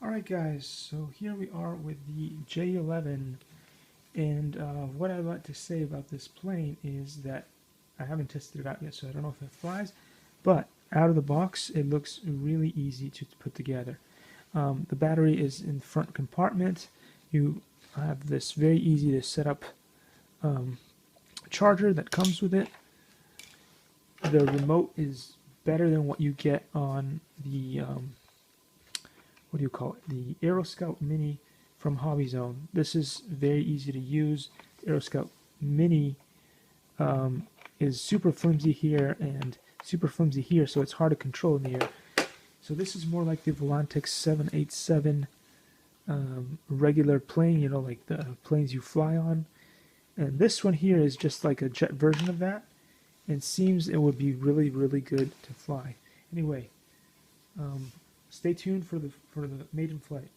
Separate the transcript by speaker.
Speaker 1: Alright guys, so here we are with the J11, and what I'd like to say about this plane is that I haven't tested it out yet, so I don't know if it flies, but out of the box it looks really easy to put together. The battery is in the front compartment. You have this very easy to set up charger that comes with it. The remote is better than what you get on the what do you call it? The Aero Scout Mini from Hobby Zone. This is very easy to use. Aero Scout Mini is super flimsy here and super flimsy here, so it's hard to control in the air. So this is more like the Volantix 787 regular plane, you know, like the planes you fly on. And this one here is just like a jet version of that. And seems it would be really, really good to fly. Anyway, stay tuned for the maiden flight.